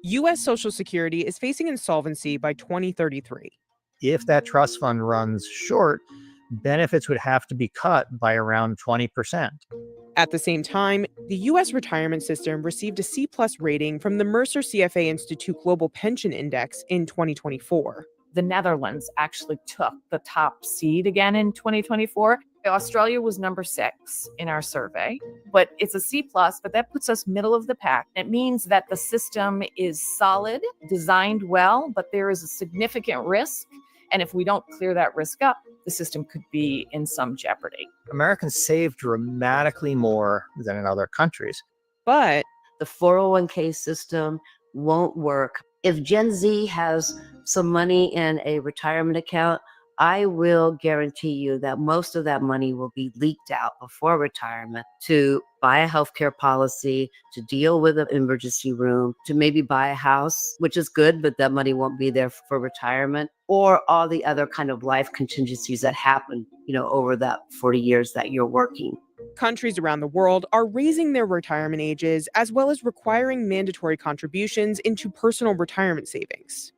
U.S. Social Security is facing insolvency by 2033. If that trust fund runs short, benefits would have to be cut by around 20%. At the same time, the U.S. retirement system received a C-plus rating from the Mercer CFA Institute Global Pension Index in 2024. The Netherlands actually took the top seed again in 2024. Australia was number 6 in our survey, but it's a C+, but that puts us middle of the pack. It means that the system is solid, designed well, but there is a significant risk. And if we don't clear that risk up, the system could be in some jeopardy. Americans save dramatically more than in other countries. But the 401k system won't work. If Gen Z has some money in a retirement account, I will guarantee you that most of that money will be leaked out before retirement to buy a healthcare policy, to deal with an emergency room, to maybe buy a house, which is good, but that money won't be there for retirement, or all the other kind of life contingencies that happen, over that 40 years that you're working. Countries around the world are raising their retirement ages as well as requiring mandatory contributions into personal retirement savings.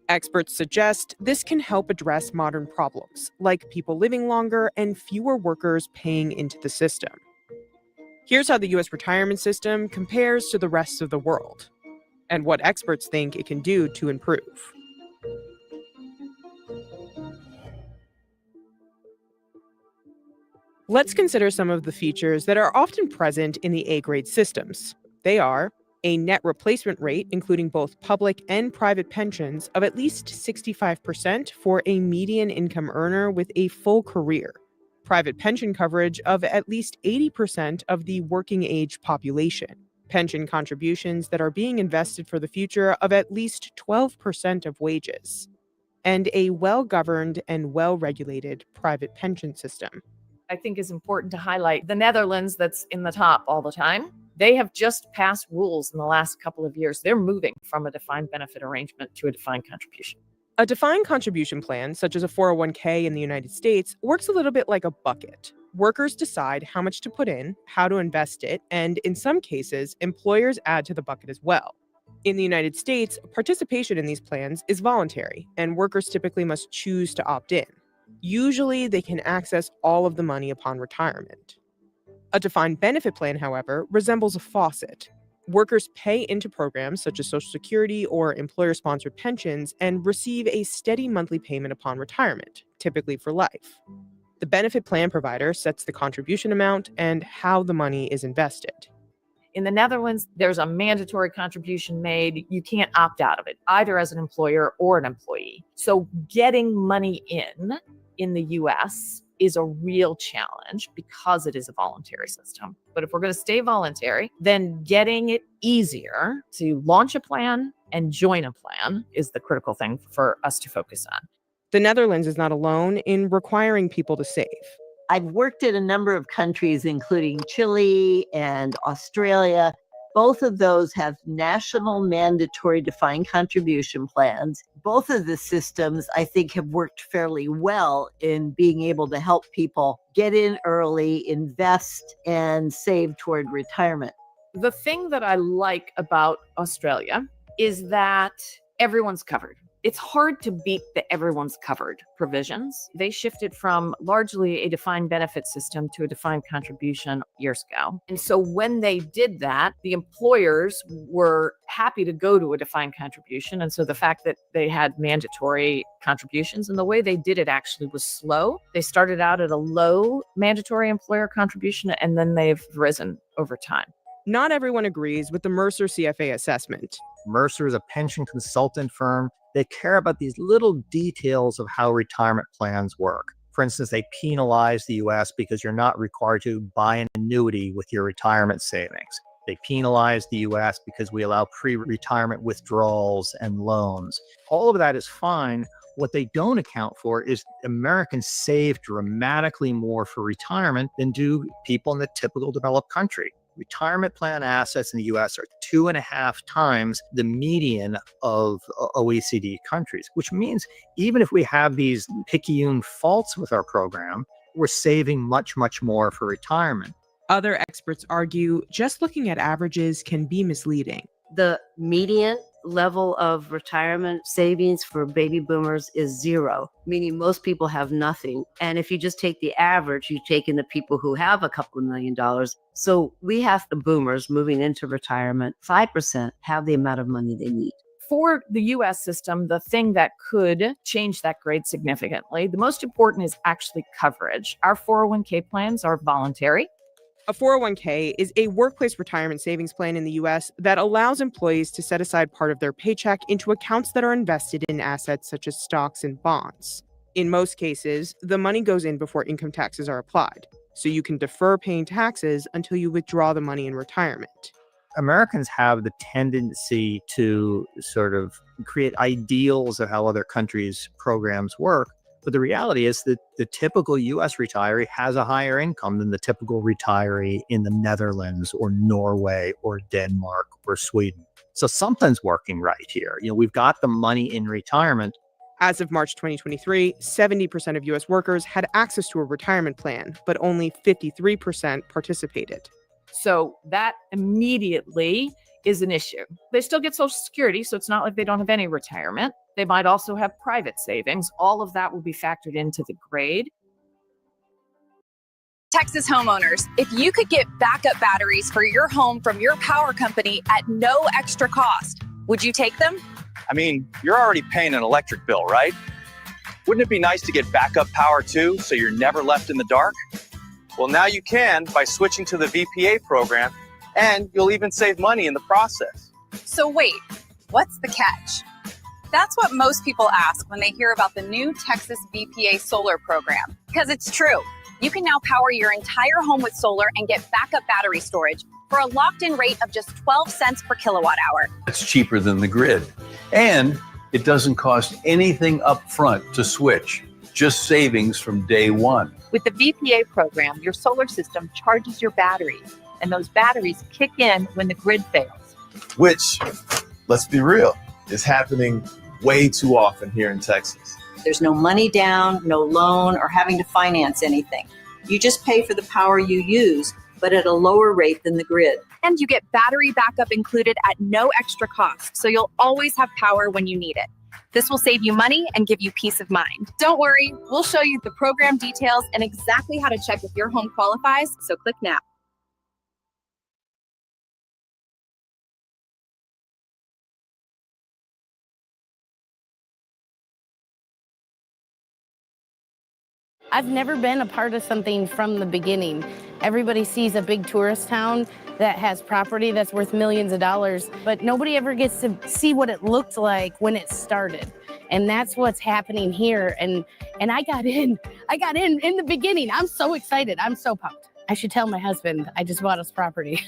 Experts suggest this can help address modern problems, like people living longer and fewer workers paying into the system. Here's how the U.S. retirement system compares to the rest of the world, and what experts think it can do to improve. Let's consider some of the features that are often present in the A-grade systems. They are a net replacement rate, including both public and private pensions, of at least 65% for a median income earner with a full career. Private pension coverage of at least 80% of the working age population. Pension contributions that are being invested for the future of at least 12% of wages. And a well-governed and well-regulated private pension system. I think is important to highlight the Netherlands that's in the top all the time. They have just passed rules in the last couple of years. They're moving from a defined benefit arrangement to a defined contribution. A defined contribution plan, such as a 401k in the United States, works a little bit like a bucket. Workers decide how much to put in, how to invest it, and in some cases, employers add to the bucket as well. In the United States, participation in these plans is voluntary, and workers typically must choose to opt in. Usually, they can access all of the money upon retirement. A defined benefit plan, however, resembles a faucet. Workers pay into programs such as Social Security or employer-sponsored pensions and receive a steady monthly payment upon retirement, typically for life. The benefit plan provider sets the contribution amount and how the money is invested. In the Netherlands, there's a mandatory contribution made. You can't opt out of it, either as an employer or an employee. So getting money in the US is a real challenge because it is a voluntary system. But if we're going to stay voluntary, then getting it easier to launch a plan and join a plan is the critical thing for us to focus on. The Netherlands is not alone in requiring people to save. I've worked in a number of countries, including Chile and Australia. Both of those have national mandatory defined contribution plans. Both of the systems, I think, have worked fairly well in being able to help people get in early, invest, and save toward retirement. The thing that I like about Australia is that everyone's covered. It's hard to beat the everyone's covered provisions. They shifted from largely a defined benefit system to a defined contribution years ago. And so when they did that, the employers were happy to go to a defined contribution. And so the fact that they had mandatory contributions and the way they did it actually was slow. They started out at a low mandatory employer contribution, and then they've risen over time. Not everyone agrees with the Mercer CFA assessment. Mercer is a pension consultant firm. They care about these little details of how retirement plans work. For instance, they penalize the U.S. because you're not required to buy an annuity with your retirement savings. They penalize the U.S. because we allow pre-retirement withdrawals and loans. All of that is fine. What they don't account for is Americans save dramatically more for retirement than do people in the typical developed country. Retirement plan assets in the U.S. are 2.5 times the median of OECD countries, which means even if we have these picayune faults with our program, we're saving much, much more for retirement. Other experts argue just looking at averages can be misleading. The median level of retirement savings for baby boomers is zero, meaning most people have nothing. And if you just take the average, you take in the people who have a couple of $1 million. So we have the boomers moving into retirement, 5% have the amount of money they need. For the US system, the thing that could change that grade significantly, the most important is actually coverage. Our 401k plans are voluntary. A 401k is a workplace retirement savings plan in the US that allows employees to set aside part of their paycheck into accounts that are invested in assets such as stocks and bonds. In most cases, the money goes in before income taxes are applied, so you can defer paying taxes until you withdraw the money in retirement. Americans have the tendency to sort of create ideals of how other countries' programs work. But the reality is that the typical US retiree has a higher income than the typical retiree in the Netherlands or Norway or Denmark or Sweden. So something's working right here. We've got the money in retirement. As of March 2023, 70% of US workers had access to a retirement plan, but only 53% participated. So that immediately is an issue. They still get Social Security, so it's not like they don't have any retirement. They might also have private savings. All of that will be factored into the grade. Texas homeowners, if you could get backup batteries for your home from your power company at no extra cost, would you take them? I mean, you're already paying an electric bill, right? Wouldn't it be nice to get backup power too, so you're never left in the dark? Well, now you can by switching to the VPA program, and you'll even save money in the process. So wait, what's the catch? That's what most people ask when they hear about the new Texas VPA solar program. Because it's true. You can now power your entire home with solar and get backup battery storage for a locked-in rate of just 12 cents per kilowatt hour. It's cheaper than the grid. And it doesn't cost anything up front to switch, just savings from day one. With the VPA program, your solar system charges your batteries, and those batteries kick in when the grid fails. Which, let's be real, is happening way too often here in Texas. There's no money down, no loan, or having to finance anything. You just pay for the power you use, but at a lower rate than the grid. And you get battery backup included at no extra cost, so you'll always have power when you need it. This will save you money and give you peace of mind. Don't worry, we'll show you the program details and exactly how to check if your home qualifies, so click now. I've never been a part of something from the beginning. Everybody sees a big tourist town that has property that's worth millions of dollars, but nobody ever gets to see what it looked like when it started. And that's what's happening here. And I got in the beginning. I'm so excited. I'm so pumped. I should tell my husband I just bought us property.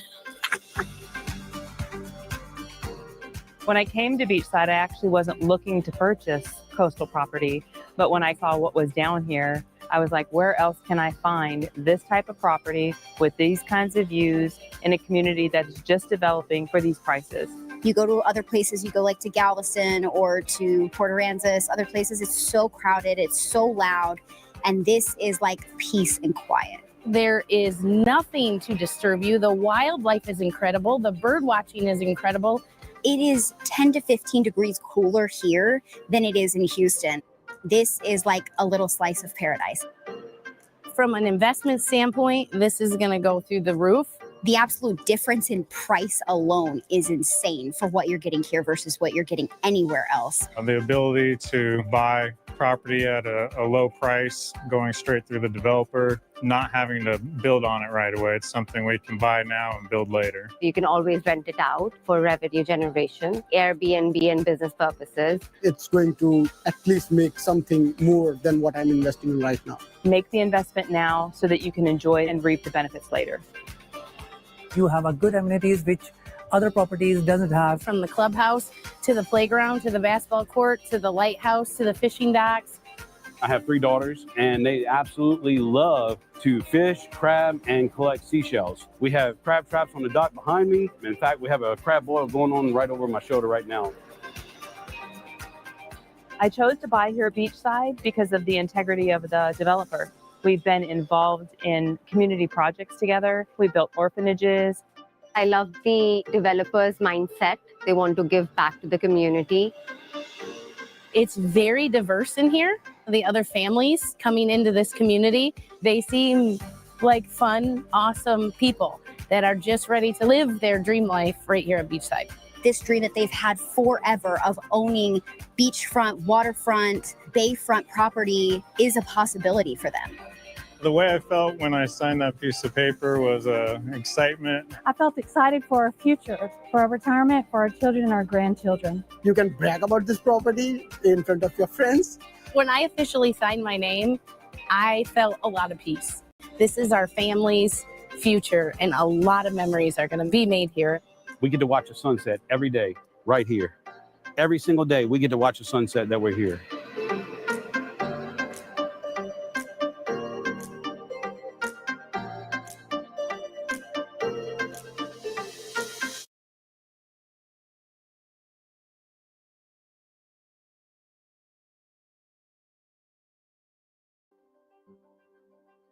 When I came to Beachside, I actually wasn't looking to purchase coastal property, but when I saw what was down here, I was like, where else can I find this type of property with these kinds of views in a community that is just developing for these prices? You go to other places, you go like to Galveston or to Port Aransas, other places, it's so crowded, it's so loud, and this is like peace and quiet. There is nothing to disturb you. The wildlife is incredible. The bird watching is incredible. It is 10 to 15 degrees cooler here than it is in Houston. This is like a little slice of paradise. From an investment standpoint, this is going to go through the roof. The absolute difference in price alone is insane for what you're getting here versus what you're getting anywhere else. The ability to buy property at a low price, going straight through the developer, not having to build on it right away. It's something we can buy now and build later. You can always rent it out for revenue generation, Airbnb and business purposes. It's going to at least make something more than what I'm investing in right now. Make the investment now so that you can enjoy and reap the benefits later. You have a good amenities which other properties doesn't have. From the clubhouse to the playground to the basketball court to the lighthouse to the fishing docks. I have 3 daughters and they absolutely love to fish, crab, and collect seashells. We have crab traps on the dock behind me. In fact, we have a crab boil going on right over my shoulder right now. I chose to buy here at Beachside because of the integrity of the developer. We've been involved in community projects together. We built orphanages. I love the developers' mindset. They want to give back to the community. It's very diverse in here. The other families coming into this community, they seem like fun, awesome people that are just ready to live their dream life right here at Beachside. This dream that they've had forever of owning beachfront, waterfront, bayfront property is a possibility for them. The way I felt when I signed that piece of paper was excitement. I felt excited for our future, for our retirement, for our children and our grandchildren. You can brag about this property in front of your friends. When I officially signed my name, I felt a lot of peace. This is our family's future, and a lot of memories are going to be made here. We get to watch a sunset every day, right here. Every single day, we get to watch a sunset that we're here.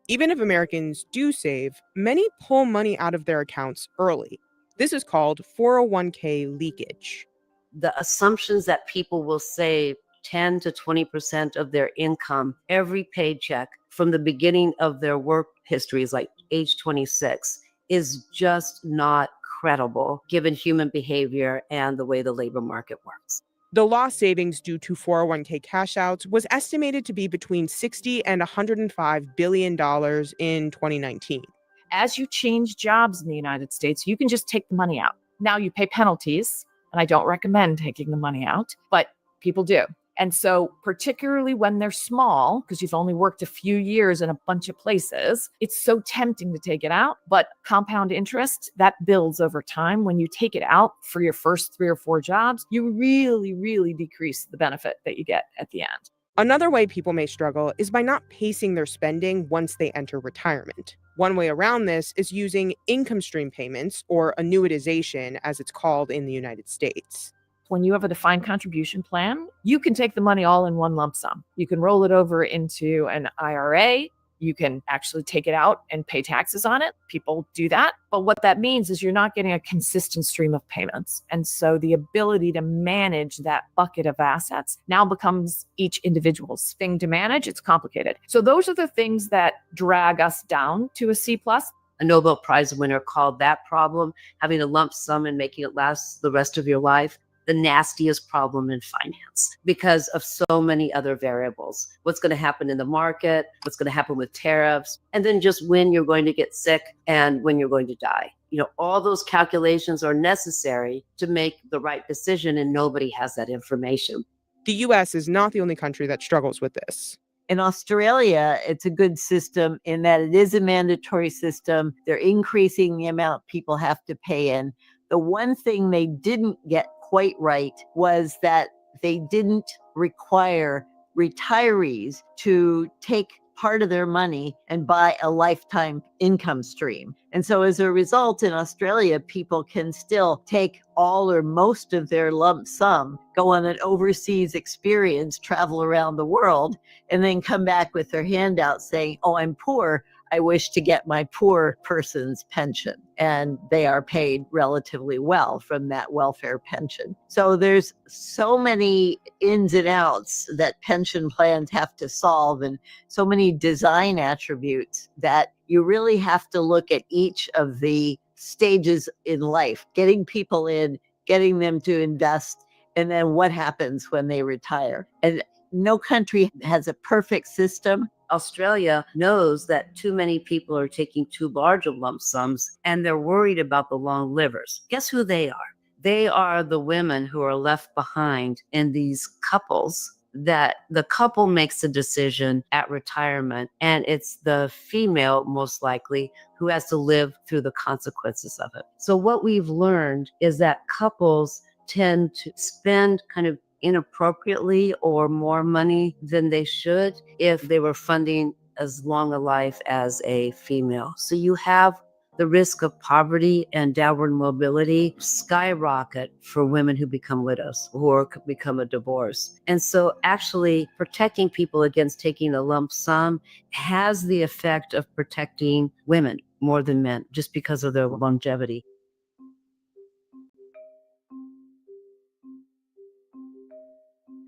Even if Americans do save, many pull money out of their accounts early. This is called 401k leakage. The assumptions that people will save 10 to 20% of their income every paycheck from the beginning of their work histories, like age 26, is just not credible given human behavior and the way the labor market works. The lost savings due to 401k cash outs was estimated to be between $60 and $105 billion in 2019. As you change jobs in the United States, you can just take the money out. Now you pay penalties, and I don't recommend taking the money out, but people do. And so particularly when they're small, because you've only worked a few years in a bunch of places, it's so tempting to take it out. But compound interest, that builds over time. When you take it out for your first 3 or 4 jobs, you really, really decrease the benefit that you get at the end. Another way people may struggle is by not pacing their spending once they enter retirement. One way around this is using income stream payments, or annuitization as it's called in the United States. When you have a defined contribution plan, you can take the money all in one lump sum. You can roll it over into an IRA. You can actually take it out and pay taxes on it. People do that. But what that means is you're not getting a consistent stream of payments. And so the ability to manage that bucket of assets now becomes each individual's thing to manage. It's complicated. So those are the things that drag us down to a C+. A Nobel Prize winner called that problem, having a lump sum and making it last the rest of your life, the nastiest problem in finance because of so many other variables. What's going to happen in the market, what's going to happen with tariffs, and then just when you're going to get sick and when you're going to die. You know, all those calculations are necessary to make the right decision, and nobody has that information. The US is not the only country that struggles with this. In Australia, it's a good system in that it is a mandatory system. They're increasing the amount people have to pay in. The one thing they didn't get quite right was that they didn't require retirees to take part of their money and buy a lifetime income stream. And so as a result, in Australia, people can still take all or most of their lump sum, go on an overseas experience, travel around the world, and then come back with their handout saying, oh, I'm poor. I wish to get my poor person's pension. And they are paid relatively well from that welfare pension. So there's so many ins and outs that pension plans have to solve, and so many design attributes that you really have to look at each of the stages in life, getting people in, getting them to invest, and then what happens when they retire. And no country has a perfect system. Australia knows that too many people are taking too large of lump sums, and they're worried about the long livers. Guess who they are? They are the women who are left behind in these couples, that the couple makes a decision at retirement, and it's the female, most likely, who has to live through the consequences of it. So what we've learned is that couples tend to spend kind of inappropriately or more money than they should if they were funding as long a life as a female. So you have the risk of poverty and downward mobility skyrocket for women who become widows or become a divorce. And so actually protecting people against taking a lump sum has the effect of protecting women more than men just because of their longevity.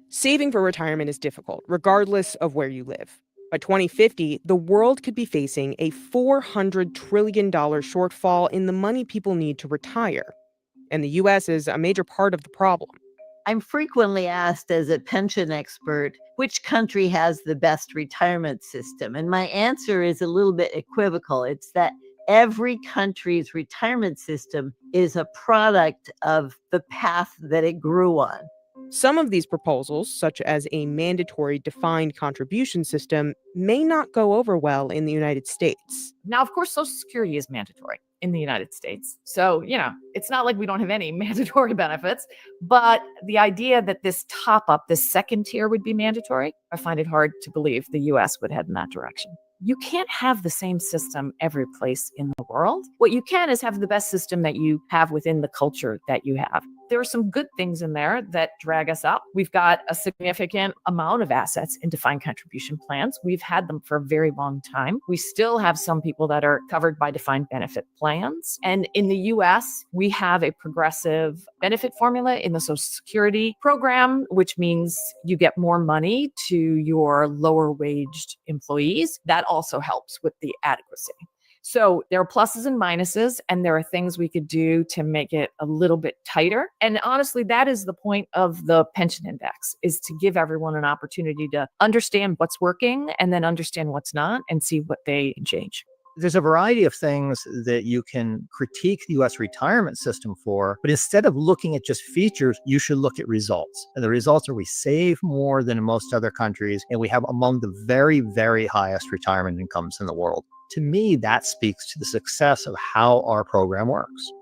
Saving for retirement is difficult, regardless of where you live. By 2050, the world could be facing a $400 trillion shortfall in the money people need to retire. And the U.S. is a major part of the problem. I'm frequently asked as a pension expert, which country has the best retirement system? And my answer is a little bit equivocal. It's that every country's retirement system is a product of the path that it grew on. Some of these proposals, such as a mandatory defined contribution system, may not go over well in the United States. Now, of course, Social Security is mandatory in the United States. So, it's not like we don't have any mandatory benefits, but the idea that this top up, this second tier would be mandatory, I find it hard to believe the US would head in that direction. You can't have the same system every place in the world. What you can is have the best system that you have within the culture that you have. There are some good things in there that drag us up. We've got a significant amount of assets in defined contribution plans. We've had them for a very long time. We still have some people that are covered by defined benefit plans. And in the US, we have a progressive benefit formula in the Social Security program, which means you get more money to your lower waged employees. That also helps with the adequacy. So there are pluses and minuses, and there are things we could do to make it a little bit tighter. And honestly, that is the point of the pension index, is to give everyone an opportunity to understand what's working and then understand what's not and see what they can change. There's a variety of things that you can critique the U.S. retirement system for, but instead of looking at just features, you should look at results. And the results are we save more than in most other countries, and we have among the very, very highest retirement incomes in the world. To me, that speaks to the success of how our program works.